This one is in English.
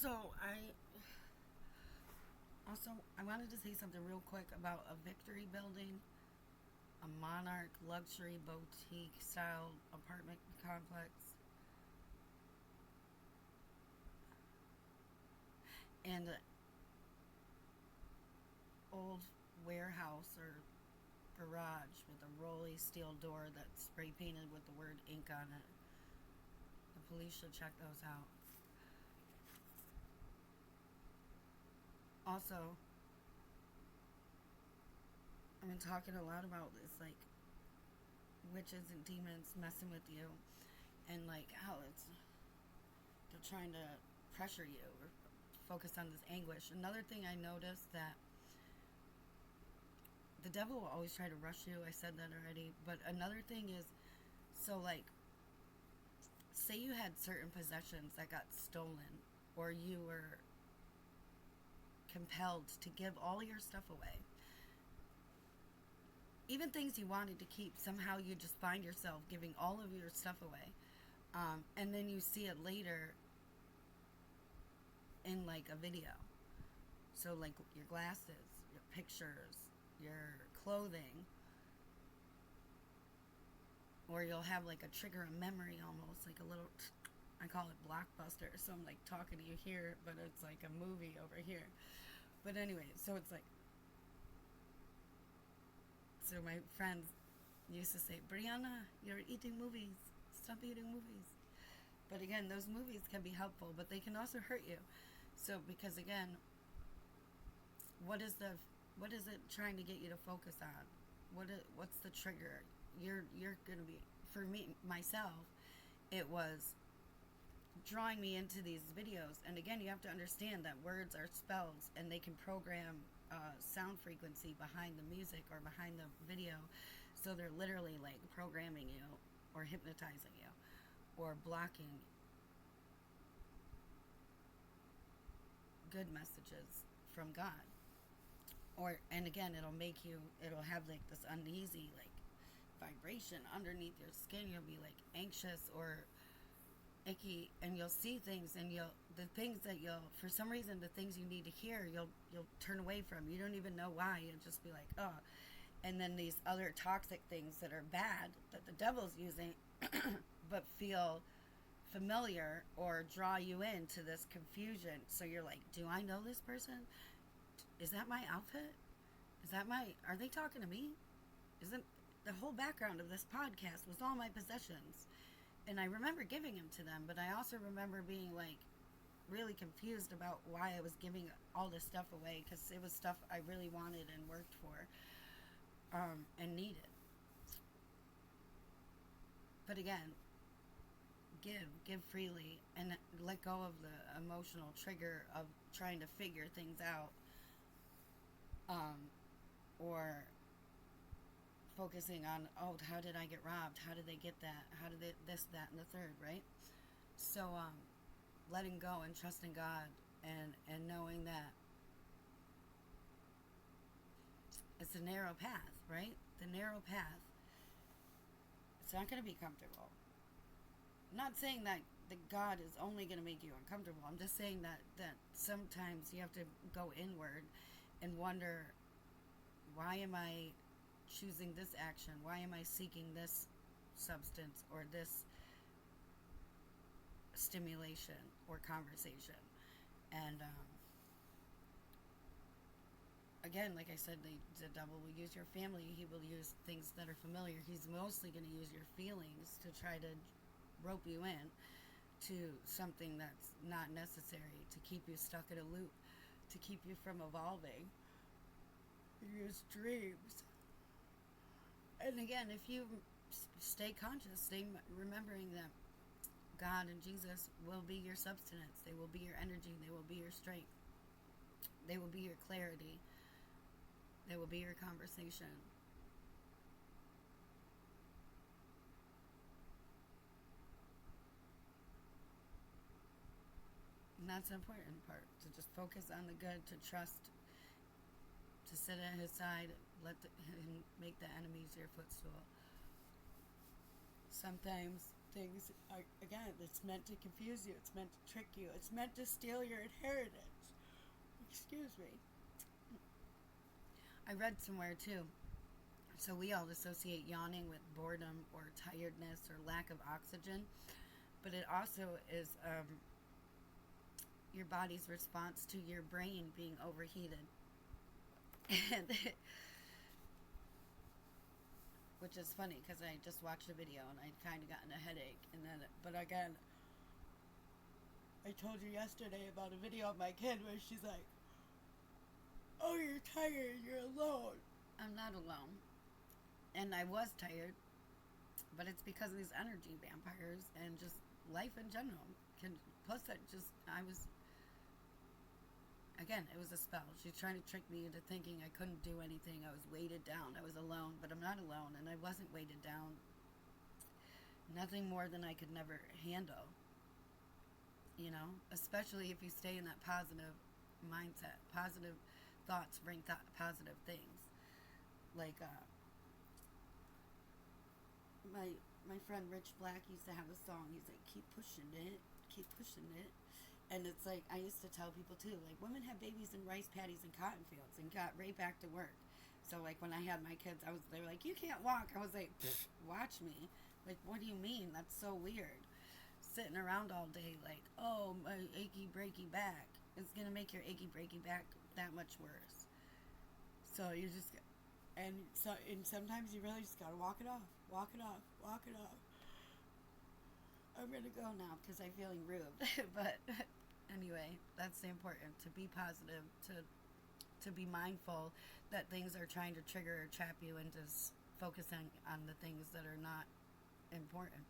So I wanted to say something real quick about a Victory building, a Monarch luxury boutique style apartment complex, and an old warehouse or garage with a rolly steel door that's spray painted with the word ink on it. The police should check those out. Also, I've been talking a lot about this, like witches and demons messing with you, and like how they're trying to pressure you or focus on this anguish. Another thing I noticed that the devil will always try to rush you. I said that already. But another thing is, so like, say you had certain possessions that got stolen, or you were compelled to give all your stuff away. Even things you wanted to keep, somehow you just find yourself giving all of your stuff away. And then you see it later in like a video. So, like your glasses, your pictures, your clothing, or you'll have like a trigger a memory almost, like a little. I call it blockbuster. So I'm like talking to you here, but it's like a movie over here. But anyway, so it's like. So my friends used to say, Brianna, you're eating movies. Stop eating movies. But again, those movies can be helpful, but they can also hurt you. So because again, what is the what is it trying to get you to focus on? What's the trigger? You're gonna be, for me myself, it was drawing me into these videos. And again, you have to understand that words are spells, and they can program sound frequency behind the music or behind the video. So they're literally like programming you or hypnotizing you or blocking good messages from God. Or, and again, it'll have like this uneasy like vibration underneath your skin. You'll be like anxious or icky, and you'll see things, and the things that you'll, for some reason, the things you need to hear, you'll turn away from. You don't even know why. You'll just be like, oh. And then these other toxic things that are bad that the devil's using but feel familiar or draw you into this confusion. So you're like, do I know this person? Is that my outfit? Are they talking to me? Isn't the whole background of this podcast was all my possessions? And I remember giving them to them, but I also remember being like really confused about why I was giving all this stuff away, because it was stuff I really wanted and worked for, and needed. But again, give freely, and let go of the emotional trigger of trying to figure things out, um, or focusing on, oh, how did I get robbed? How did they get that? How did they this, that, and the third, right? So letting go and trusting God, and knowing that it's a narrow path, right? The narrow path. It's not going to be comfortable. I'm not saying that God is only going to make you uncomfortable. I'm just saying that sometimes you have to go inward and wonder, why am I choosing this action? Why am I seeking this substance or this stimulation or conversation? And again, like I said, the devil will use your family. He will use things that are familiar. He's mostly going to use your feelings to try to rope you in to something that's not necessary, to keep you stuck in a loop, to keep you from evolving. Use dreams. And again, if you stay conscious, stay remembering that God and Jesus will be your substance. They will be your energy. They will be your strength. They will be your clarity. They will be your conversation. And that's the important part, to just focus on the good, to trust, to sit at his side, him make the enemies your footstool. Sometimes things are, again, it's meant to confuse you, it's meant to trick you, it's meant to steal your inheritance. Excuse me. I read somewhere too. So we all associate yawning with boredom or tiredness or lack of oxygen, but it also is your body's response to your brain being overheated. And which is funny because I just watched a video and I'd kind of gotten a headache, and then, but again, I told you yesterday about a video of my kid where she's like, "Oh, you're tired, you're alone." I'm not alone, and I was tired, but it's because of these energy vampires and just life in general. Plus, I was, again, it was a spell. She's trying to trick me into thinking I couldn't do anything. I was weighted down. I was alone, but I'm not alone, and I wasn't weighted down. Nothing more than I could never handle. You know, especially if you stay in that positive mindset. Positive thoughts bring positive things. Like my friend Rich Black used to have a song. He's like, keep pushing it, and it's like, I used to tell people too, like, women have babies in rice paddies and cotton fields and got right back to work. So like when I had my kids, they were like, you can't walk. I was like, watch me. Like, what do you mean? That's so weird. Sitting around all day like, oh, my achy breaky back. It's gonna make your achy breaky back that much worse. So you just, and sometimes you really just gotta walk it off. I'm gonna go now because I'm feeling rude. But anyway, that's the important, to be positive, to be mindful that things are trying to trigger or trap you into focusing on the things that are not important.